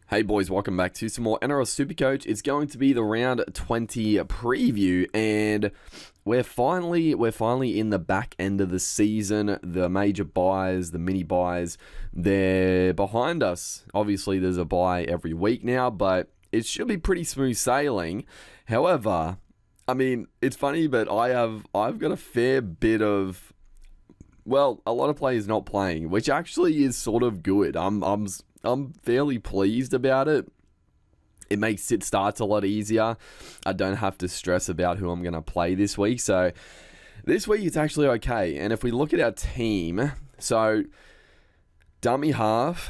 Hey boys, welcome back to some more Nrl Supercoach. It's going to be the round 20 preview, and we're finally in the back end of the season. The major buys, the mini buys, they're behind us. Obviously, there's a buy every week now, but it should be pretty smooth sailing. However, I mean, it's funny, but I've got a fair bit of, well, a lot of players not playing, which actually is sort of good. I'm fairly pleased about it. It makes sit starts a lot easier. I don't have to stress about who I'm going to play this week. So this week it's actually okay. And if we look at our team, so dummy half,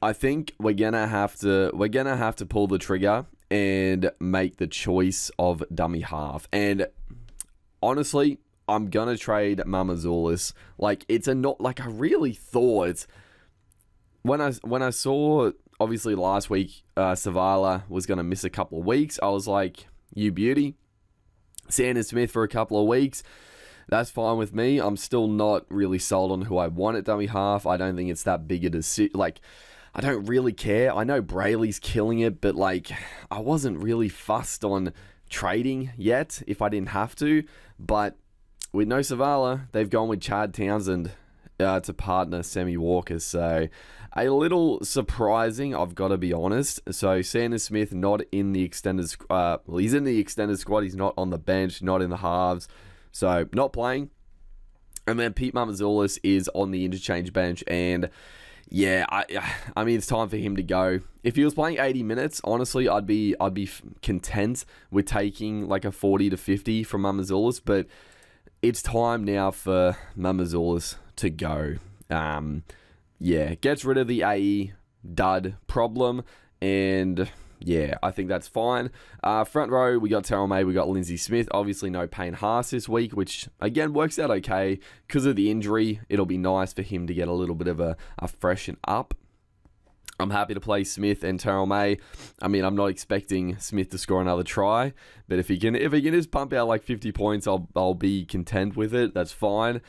I think we're gonna have to pull the trigger and make the choice of dummy half. And honestly, I'm gonna trade Mamazoulis. Like, it's a not like I really thought. When I saw, obviously last week, Savala was going to miss a couple of weeks, I was like, you beauty. Sanders Smith for a couple of weeks, that's fine with me. I'm still not really sold on who I want at dummy half. I don't think it's that big a decision. Like, I don't really care. I know Brayley's killing it, but like, I wasn't really fussed on trading yet if I didn't have to. But with no Savala, they've gone with Chad Townsend to partner Sammy Walker. So a little surprising, I've got to be honest. So Sanders Smith not in the extended squad. Well, he's in the extended squad. He's not on the bench, not in the halves. So not playing. And then Pete Mamazoulis is on the interchange bench. And yeah, I mean, it's time for him to go. If he was playing 80 minutes, honestly, I'd be content with taking like a 40 to 50 from Mamazoulis. But it's time now for Mamazoulis to go. Yeah, gets rid of the AE dud problem, and yeah, I think that's fine. Front row, we got Terrell May, we got Lindsay Smith. Obviously, no Payne Haas this week, which again works out okay because of the injury. It'll be nice for him to get a little bit of a freshen up. I'm happy to play Smith and Terrell May. I mean, I'm not expecting Smith to score another try, but if he can just pump out like 50 points, I'll be content with it. That's fine.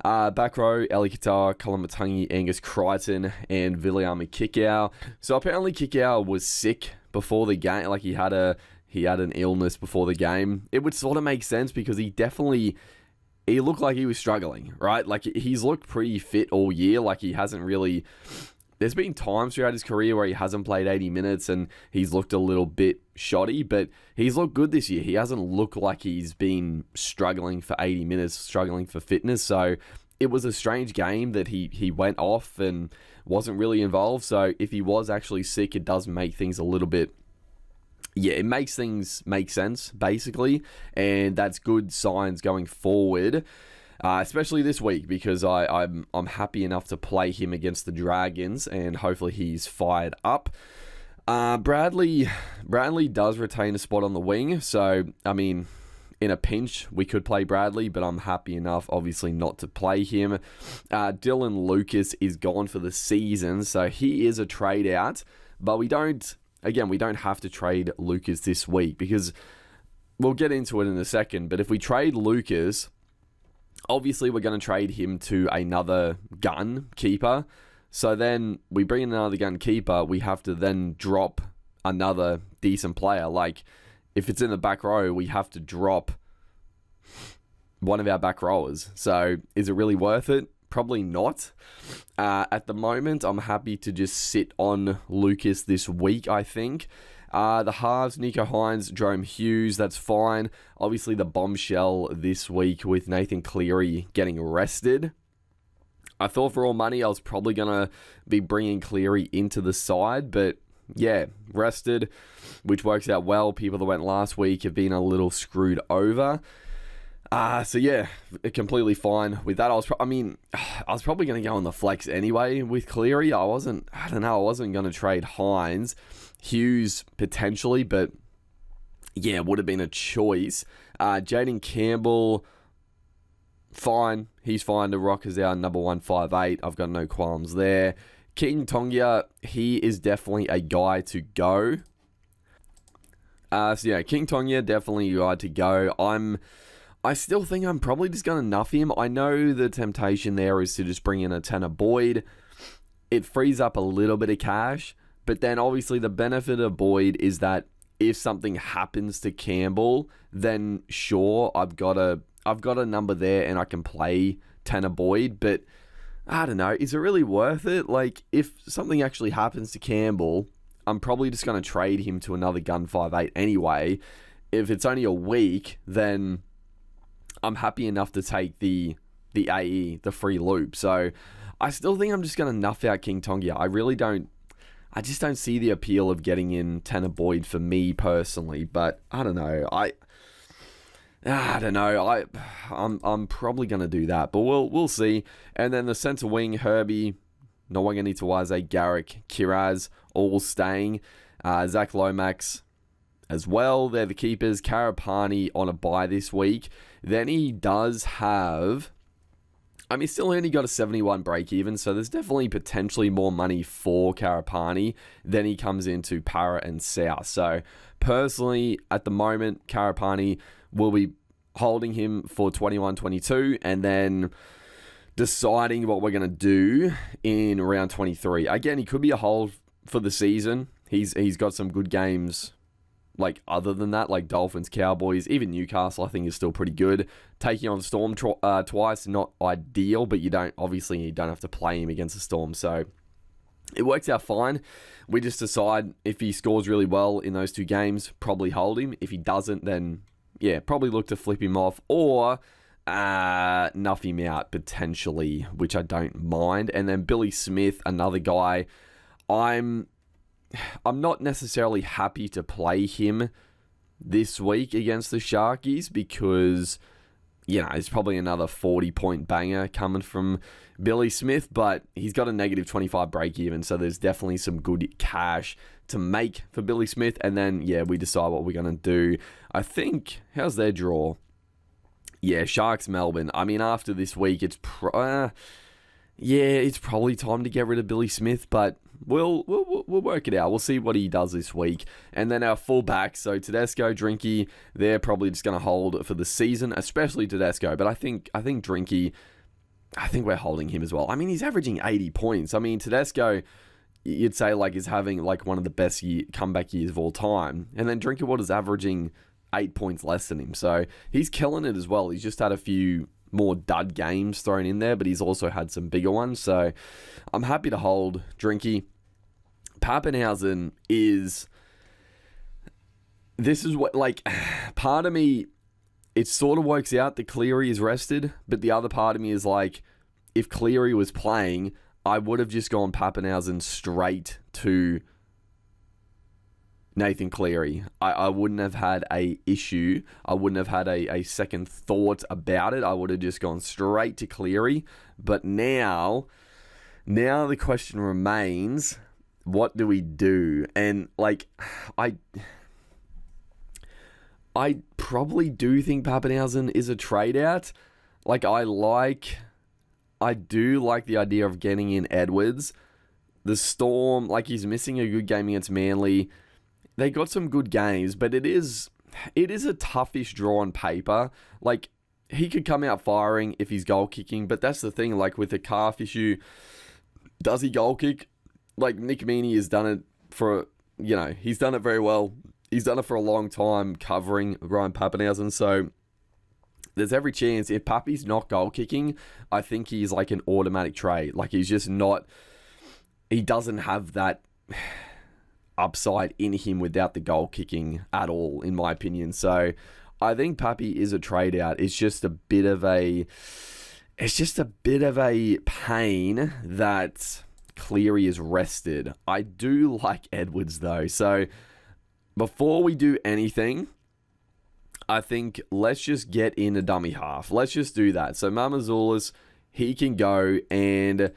Back row, Eli Qatar, Colin Matangi, Angus Crichton, and Viliami Kickow. So apparently Kickow was sick before the game. Like he had an illness before the game. It would sort of make sense because he looked like he was struggling, right? Like he's looked pretty fit all year. Like he hasn't really. There's been times throughout his career where he hasn't played 80 minutes and he's looked a little bit shoddy, but he's looked good this year. He hasn't looked like he's been struggling for 80 minutes, struggling for fitness. So it was a strange game that he went off and wasn't really involved. So if he was actually sick, it does make things a little bit, yeah, it makes things make sense, basically. And that's good signs going forward. Especially this week because I'm happy enough to play him against the Dragons and hopefully he's fired up. Bradley does retain a spot on the wing, so I mean, in a pinch we could play Bradley, but I'm happy enough obviously not to play him. Dylan Lucas is gone for the season, so he is a trade out, but we don't have to trade Lucas this week because we'll get into it in a second. But if we trade Lucas, obviously, we're going to trade him to another gun keeper. So then we bring in another gun keeper. We have to then drop another decent player. Like, if it's in the back row, we have to drop one of our back rowers. So is it really worth it? Probably not. At the moment, I'm happy to just sit on Lucas this week, I think. The halves, Nico Hines, Jerome Hughes, that's fine. Obviously, the bombshell this week with Nathan Cleary getting rested. I thought for all money, I was probably going to be bringing Cleary into the side, but yeah, rested, which works out well. People that went last week have been a little screwed over. So yeah, completely fine with that. I was probably going to go on the flex anyway with Cleary. I wasn't going to trade Hines. Hughes potentially, but yeah, would have been a choice. Jaden Campbell, fine. He's fine to rock as our number 158. I've got no qualms there. King Tongia, he is definitely a guy to go. So yeah, King Tongia, definitely a guy to go. I still think I'm probably just going to nuff him. I know the temptation there is to just bring in a tenor Boyd. It frees up a little bit of cash, But then obviously the benefit of Boyd is that if something happens to Campbell, then sure, I've got a number there and I can play Tanner Boyd. But I don't know, is it really worth it? Like, if something actually happens to Campbell, I'm probably just going to trade him to another gun 5'8 anyway. If it's only a week, then I'm happy enough to take the AE, the free loop. So I still think I'm just going to nuff out King Tongia. I just don't see the appeal of getting in Tanner Boyd for me personally. But I don't know. I'm probably going to do that, but we'll see. And then the centre wing, Herbie, Nwaganitawaze, Garrick, Kiraz, all staying. Zach Lomax as well. They're the keepers. Karapani on a bye this week. Then he does have... he's still only got a 71 break-even, so there's definitely potentially more money for Karapani than he comes into Para and South. So, personally, at the moment, Karapani will be holding him for 21-22 and then deciding what we're going to do in round 23. Again, he could be a hold for the season. He's got some good games. Like, other than that, like Dolphins, Cowboys, even Newcastle, I think is still pretty good. Taking on Storm twice, not ideal, but you don't have to play him against the Storm. So it works out fine. We just decide if he scores really well in those two games, probably hold him. If he doesn't, then yeah, probably look to flip him off or nuff him out potentially, which I don't mind. And then Billy Smith, another guy, I'm not necessarily happy to play him this week against the Sharkies because, it's probably another 40-point banger coming from Billy Smith, but he's got a negative 25 break-even, so there's definitely some good cash to make for Billy Smith, and then, we decide what we're going to do. I think, how's their draw? Yeah, Sharks Melbourne. After this week, it's probably time to get rid of Billy Smith, but we'll work it out. We'll see what he does this week. And then our fullback, so Tedesco, Drinky, they're probably just going to hold for the season, especially Tedesco. But I think Drinky, we're holding him as well. He's averaging 80 points. Tedesco, you'd say is having one of the best comeback years of all time. And then Drinkwater's averaging 8 points less than him. So he's killing it as well. He's just had a few more dud games thrown in there, but he's also had some bigger ones. So I'm happy to hold Drinky. Pappenhausen is... This is what, part of me, it sort of works out that Cleary is rested, but the other part of me is if Cleary was playing, I would have just gone Pappenhausen straight to Nathan Cleary. I wouldn't have had a issue. I wouldn't have had a second thought about it. I would have just gone straight to Cleary. But now the question remains, what do we do? And I probably do think Pappenhausen is a trade out. I do like the idea of getting in Edwards. The Storm, he's missing a good game against Manly. They got some good games, but it is a toughish draw on paper. He could come out firing if he's goal kicking, but that's the thing, with the calf issue, does he goal kick? Nick Meaney has done it for, he's done it very well. He's done it for a long time covering Ryan Pappenhausen, so there's every chance if Pappy's not goal kicking, I think he's an automatic trade. He's just not, he doesn't have that upside in him without the goal kicking at all, in my opinion. So I think Pappy is a trade out. It's just a bit of a pain that Cleary is rested. I do like Edwards though. So before we do anything, I think let's just get in a dummy half. Let's just do that. So Mamazoulis, he can go, and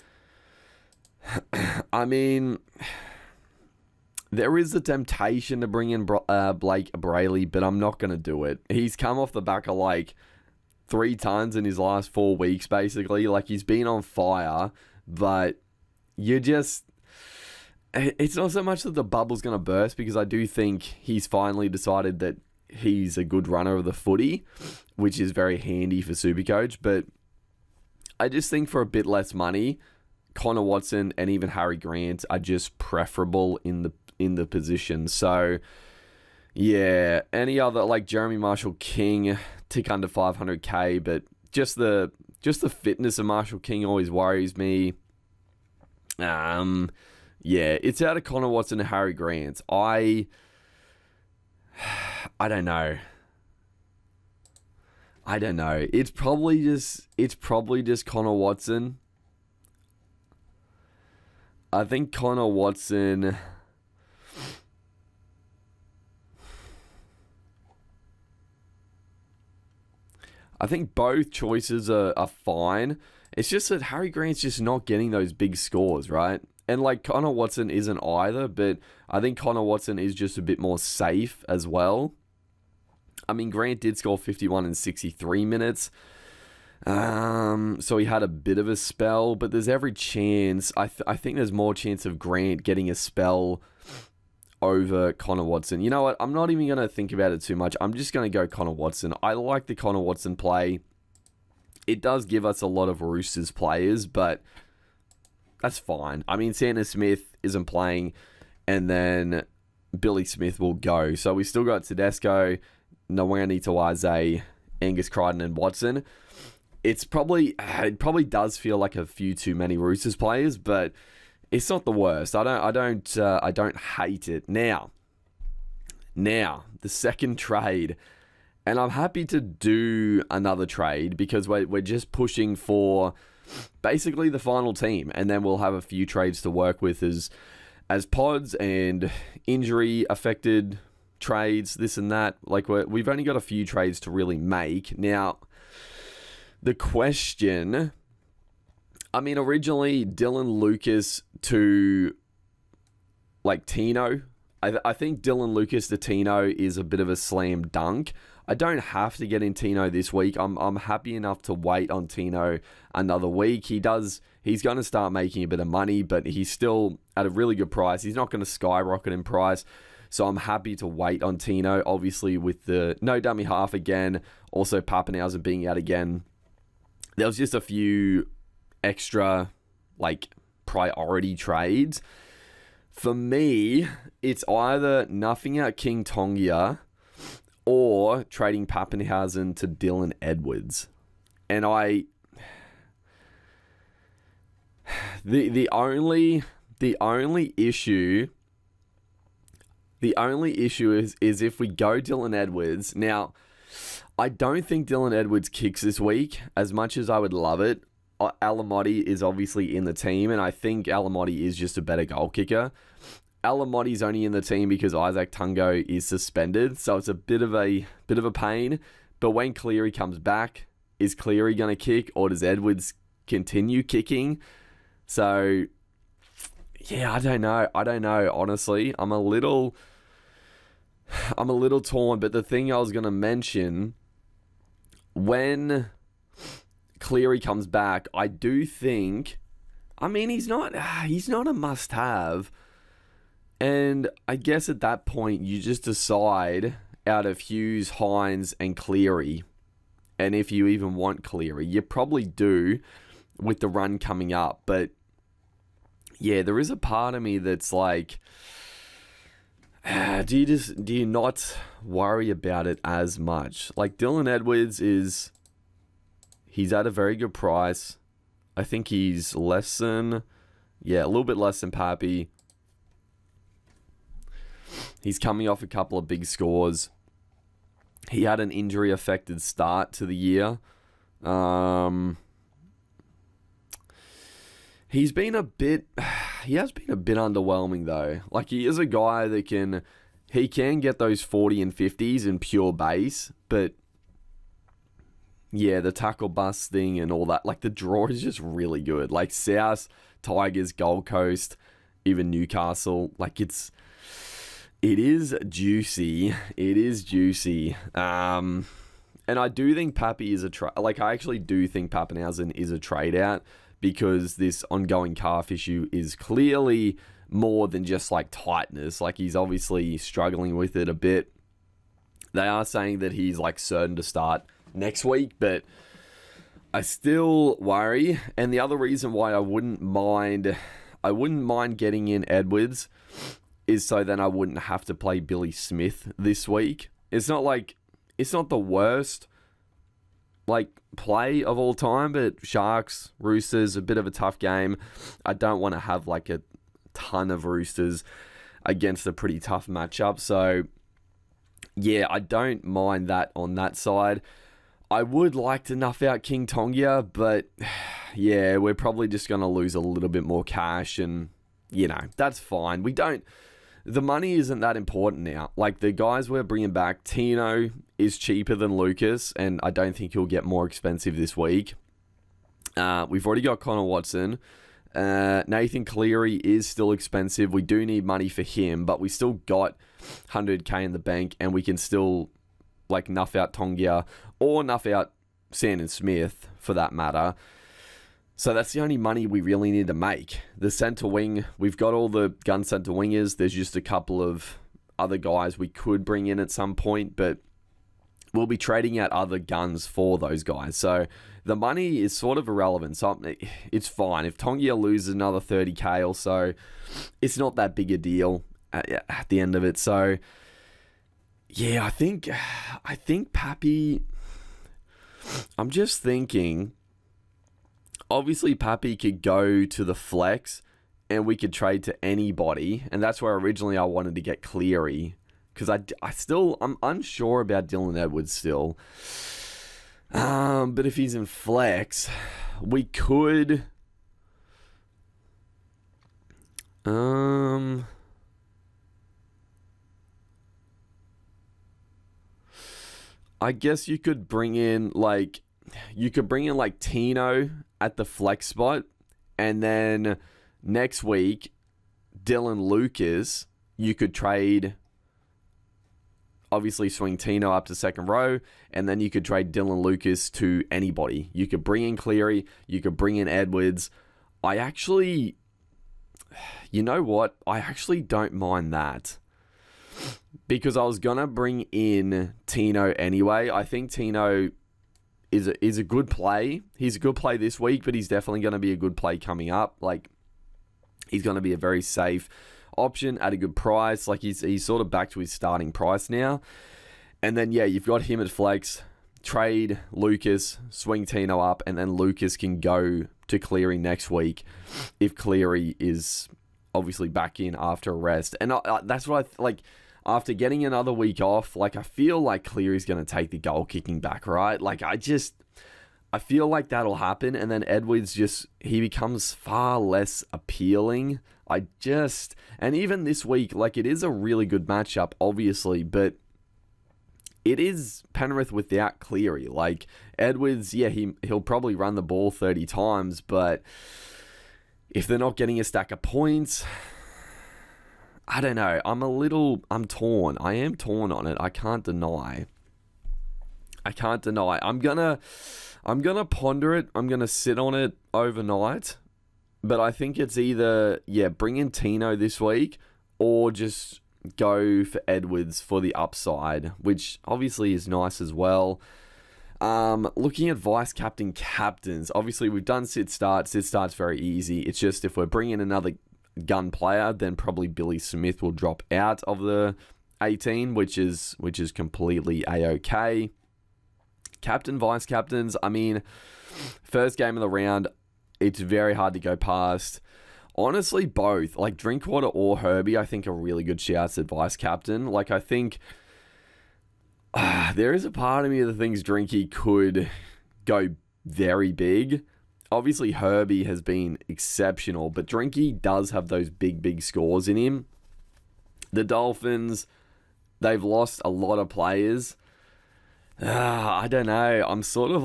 there is a temptation to bring in Blake Brayley, but I'm not going to do it. He's come off the back of 3 tons in his last 4 weeks, basically. He's been on fire, but it's not so much that the bubble's going to burst, because I do think he's finally decided that he's a good runner of the footy, which is very handy for Supercoach, but I just think for a bit less money, Connor Watson and even Harry Grant are just preferable in the position. So yeah, any other like Jeremy Marshall King tick under 500k, but just the fitness of Marshall King always worries me. Yeah, it's out of Connor Watson and Harry Grant. I don't know. It's probably just Connor Watson. I think Connor Watson. I think both choices are fine. It's just that Harry Grant's just not getting those big scores, right? And like Connor Watson isn't either, but I think Connor Watson is just a bit more safe as well. I mean, Grant did score 51 in 63 minutes. So he had a bit of a spell, but there's every chance. I think there's more chance of Grant getting a spell over Connor Watson. You know what? I'm not even going to think about it too much. I'm just going to go Connor Watson. I like the Connor Watson play. It does give us a lot of Roosters players, but that's fine. I mean, Santa Smith isn't playing, and then Billy Smith will go. So we still got Tedesco, Nwani Tawaze, Angus Crichton, and Watson. It probably does feel like a few too many Roosters players, but it's not the worst. I don't hate it. Now, the second trade, and I'm happy to do another trade because we're just pushing for basically the final team, and then we'll have a few trades to work with as pods and injury affected trades, this and that. Like we've only got a few trades to really make. Now, the question, I mean, originally Dylan Lucas to like Tino. I think Dylan Lucas to Tino is a bit of a slam dunk. I don't have to get in Tino this week. I'm happy enough to wait on Tino another week. He's going to start making a bit of money, but he's still at a really good price. He's not going to skyrocket in price. So I'm happy to wait on Tino. Obviously, with the no dummy half again, also Pappenhausen being out again, there was just a few extra like priority trades. For me, it's either nothing out King Tongia or trading Pappenhausen to Dylan Edwards. And the only issue is if we go Dylan Edwards. Now, I don't think Dylan Edwards kicks this week as much as I would love it. Alamotti is obviously in the team, and I think Alamotti is just a better goal kicker. Alamotti's only in the team because Isaac Tungo is suspended, so it's a bit of a pain. But when Cleary comes back, is Cleary going to kick, or does Edwards continue kicking? So, yeah, I don't know. Honestly, I'm a little torn. But the thing I was going to mention, when Cleary comes back, I do think, I mean, he's not a must-have. And I guess at that point, you just decide out of Hughes, Hines, and Cleary. And if you even want Cleary, you probably do with the run coming up. But yeah, there is a part of me that's like, do you not worry about it as much? Like Dylan Edwards he's at a very good price. I think he's a little bit less than Pappy. He's coming off a couple of big scores. He had an injury-affected start to the year. He has been a bit underwhelming though. Like he is a guy that can get those 40 and 50s in pure base, but yeah, the tackle bust thing and all that, like the draw is just really good. Like South, Tigers, Gold Coast, even Newcastle, like it is juicy. It is juicy. And I do think Pappy is I actually do think Pappenhausen is a trade out because this ongoing calf issue is clearly more than just like tightness. Like he's obviously struggling with it a bit. They are saying that he's like certain to start next week, but I still worry, and the other reason why I wouldn't mind getting in Edwards is so then I wouldn't have to play Billy Smith this week. It's not the worst play of all time, but Sharks, Roosters, a bit of a tough game. I don't want to have a ton of Roosters against a pretty tough matchup. So yeah, I don't mind that on that side. I would like to nuff out King Tongia, but yeah, we're probably just going to lose a little bit more cash, and that's fine. The money isn't that important now. The guys we're bringing back, Tino is cheaper than Lucas, and I don't think he'll get more expensive this week. We've already got Connor Watson. Nathan Cleary is still expensive. We do need money for him, but we still got 100k in the bank, and we can still nuff out Tongia or nuff out Sandon Smith for that matter. So that's the only money we really need to make. The centre wing, we've got all the gun centre wingers. There's just a couple of other guys we could bring in at some point, but we'll be trading out other guns for those guys. So the money is sort of irrelevant. So it's fine. If Tongia loses another 30k or so, it's not that big a deal at the end of it. So yeah, I think Pappy, I'm just thinking, obviously Pappy could go to the flex and we could trade to anybody. And that's where originally I wanted to get Cleary, because I'm unsure about Dylan Edwards still. But if he's in flex, we could I guess you could bring in Tino at the flex spot, and then next week Dylan Lucas, you could trade, obviously swing Tino up to second row, and then you could trade Dylan Lucas to anybody. You could bring in Cleary, you could bring in Edwards. I actually don't mind that, because I was going to bring in Tino anyway. I think Tino is a good play. He's a good play this week, but he's definitely going to be a good play coming up. He's going to be a very safe option at a good price. He's sort of back to his starting price now. And then, yeah, you've got him at flex. Trade Lucas, swing Tino up, and then Lucas can go to Cleary next week if Cleary is obviously back in after a rest. And that's what after getting another week off, I feel like Cleary's going to take the goal kicking back, right? I feel like that'll happen, and then Edwards he becomes far less appealing. And even this week, it is a really good matchup, obviously, but it is Penrith without Cleary. Edwards, yeah, he'll probably run the ball 30 times, but if they're not getting a stack of points, I don't know. I'm torn. I am torn on it. I can't deny. I'm gonna ponder it. I'm gonna sit on it overnight. But I think it's either, bring in Tino this week, or just go for Edwards for the upside, which obviously is nice as well. Looking at vice captains, obviously we've done sit start. Sit start's very easy. It's just if we're bringing another gun player, then probably Billy Smith will drop out of the 18, which is completely a-okay. Captain, vice captains, first game of the round, it's very hard to go past. Honestly, both. Drinkwater or Herbie, I think are really good shouts at vice captain. I think there is a part of me that thinks Drinky could go very big. Obviously, Herbie has been exceptional, but Drinky does have those big scores in him. The Dolphins, they've lost a lot of players. I don't know. I'm sort of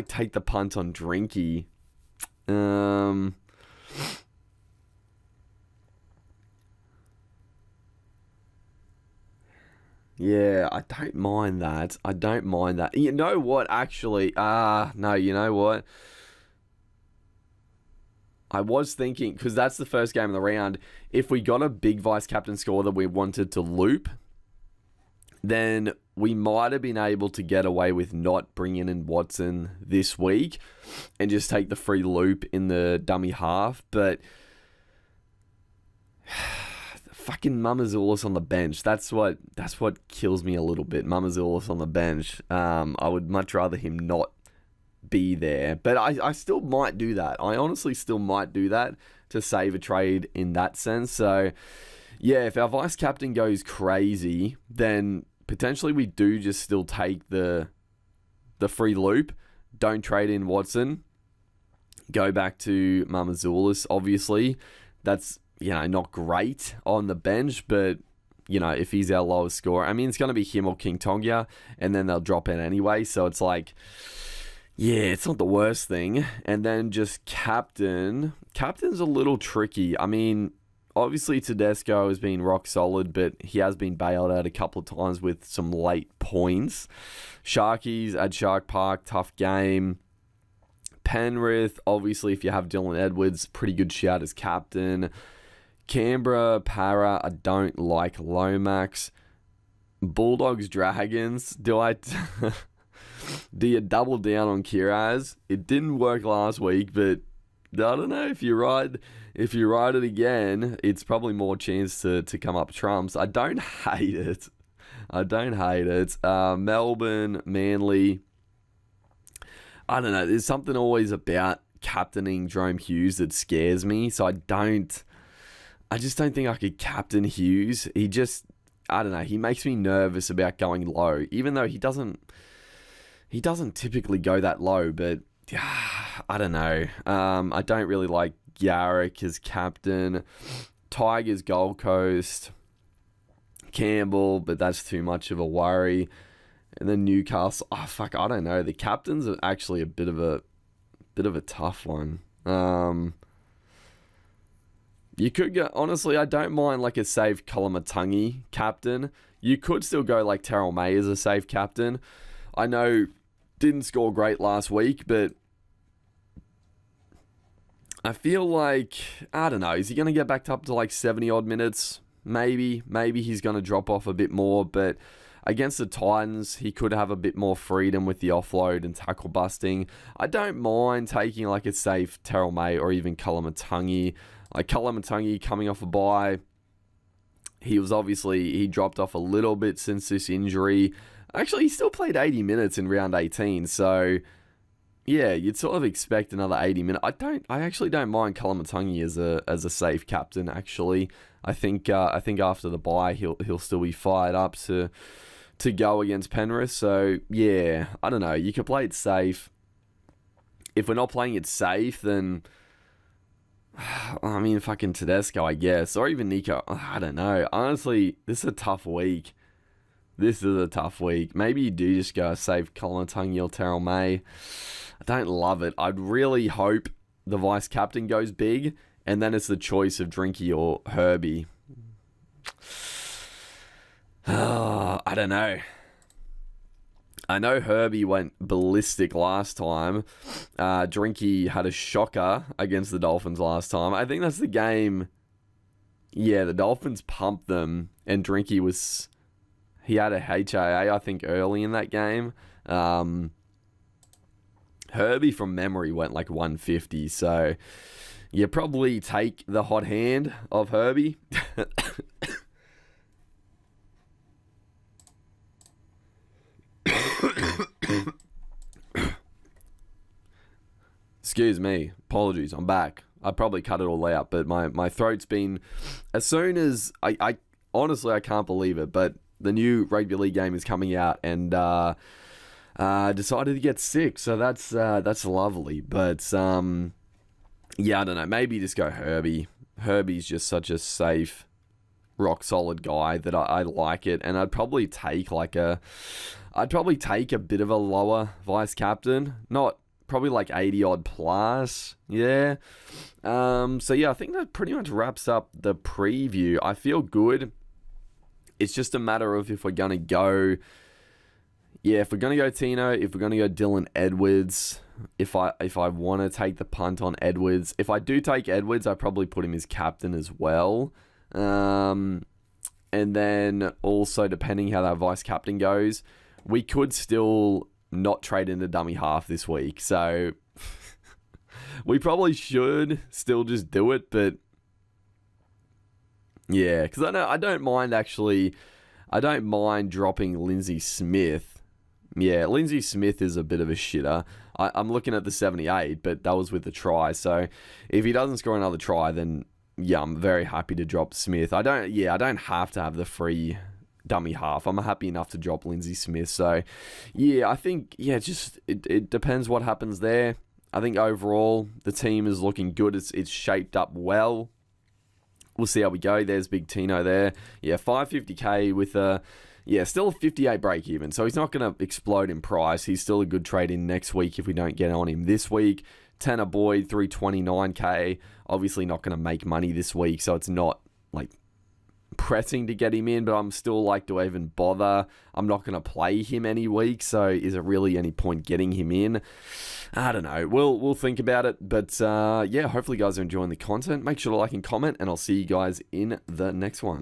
take the punt on Drinky. Yeah, I don't mind that. You know what, actually? No, you know what? I was thinking, because that's the first game of the round, if we got a big vice-captain score that we wanted to loop, then we might have been able to get away with not bringing in Watson this week and just take the free loop in the dummy half. But fucking Mamazoulis on the bench. That's what kills me a little bit. Mamazoulis on the bench. I would much rather him not be there. But I still might do that. I honestly still might do that to save a trade in that sense. So, yeah, if our vice captain goes crazy, then potentially we do just still take the free loop. Don't trade in Watson. Go back to Mamazoulis, obviously. That's, not great on the bench, but, if he's our lowest scorer, I mean, it's going to be him or King Tonga, and then they'll drop in anyway. So it's like, yeah, it's not the worst thing. And then just captain. Captain's a little tricky. I mean, obviously Tedesco has been rock solid, but he has been bailed out a couple of times with some late points. Sharkies at Shark Park, tough game. Penrith, obviously, if you have Dylan Edwards, pretty good shout as captain. Canberra, Para, I don't like Lomax. Bulldogs, Dragons, do you double down on Kiraz? It didn't work last week, but I don't know, if you ride it again, it's probably more chance to come up trumps. I don't hate it. Melbourne, Manly. I don't know. There's something always about captaining Jerome Hughes that scares me. So I just don't think I could captain Hughes. I don't know. He makes me nervous about going low, even though he doesn't typically go that low, but I don't know. I don't really like Garrick as captain. Tigers, Gold Coast, Campbell, but that's too much of a worry. And then Newcastle. I don't know. The captains are actually a bit of a tough one. You could go, honestly, I don't mind like a safe Kalamatangi captain. You could still go like Terrell May as a safe captain. I know didn't score great last week, but I feel like, I don't know, is he going to get back up to like 70 odd minutes? Maybe he's going to drop off a bit more, but against the Titans, he could have a bit more freedom with the offload and tackle busting. I don't mind taking like a safe Terrell May or even Kalamatangi. Like Kalamatangi coming off a bye, he dropped off a little bit since this injury. Actually, he still played 80 minutes in round 18, so yeah, you'd sort of expect another 80 minutes. I actually don't mind Kalamatangi as a safe captain. Actually, I think after the bye, he'll still be fired up to go against Penrith. So yeah, I don't know. You could play it safe. If we're not playing it safe, then I mean, fucking Tedesco, I guess, or even Nico. I don't know. Honestly, this is a tough week. Maybe you do just go save Kalamatangi or Terrell May. I don't love it. I'd really hope the vice captain goes big, and then it's the choice of Drinky or Herbie. I don't know. I know Herbie went ballistic last time. Drinky had a shocker against the Dolphins last time. I think that's the game. Yeah, the Dolphins pumped them, and Drinky he had a HIA, I think, early in that game. Herbie, from memory, went like 150. So you probably take the hot hand of Herbie. Excuse me. Apologies. I'm back. I probably cut it all out, but my throat's been... As soon as... I honestly, I can't believe it, but the new rugby league game is coming out, and decided to get sick, so that's lovely. But yeah, I don't know. Maybe just go Herbie. Herbie's just such a safe, rock solid guy that I like it, and I'd probably take a bit of a lower vice captain, not probably like 80 odd plus. Yeah. So yeah, I think that pretty much wraps up the preview. I feel good. It's just a matter of if we're gonna go. Yeah, if we're going to go Tino, if we're going to go Dylan Edwards, if I want to take the punt on Edwards. If I do take Edwards, I probably put him as captain as well. And And then also, depending how that vice captain goes, we could still not trade in the dummy half this week. So we probably should still just do it. But yeah, because I don't mind actually. I don't mind dropping Lindsay Smith. Yeah, Lindsay Smith is a bit of a shitter. I'm looking at the 78, but that was with the try. So if he doesn't score another try, then yeah, I'm very happy to drop Smith. I don't have to have the free dummy half. I'm happy enough to drop Lindsay Smith. So yeah, I think it depends what happens there. I think overall the team is looking good. It's shaped up well. We'll see how we go. There's Big Tino there. Yeah, 550k with still a 58 break even. So he's not going to explode in price. He's still a good trade in next week if we don't get on him this week. Tanner Boyd, 329k. Obviously not going to make money this week, so it's not like pressing to get him in, but I'm still like, do I even bother? I'm not going to play him any week, so is it really any point getting him in? I don't know. We'll think about it, but yeah, hopefully you guys are enjoying the content. Make sure to like and comment, and I'll see you guys in the next one.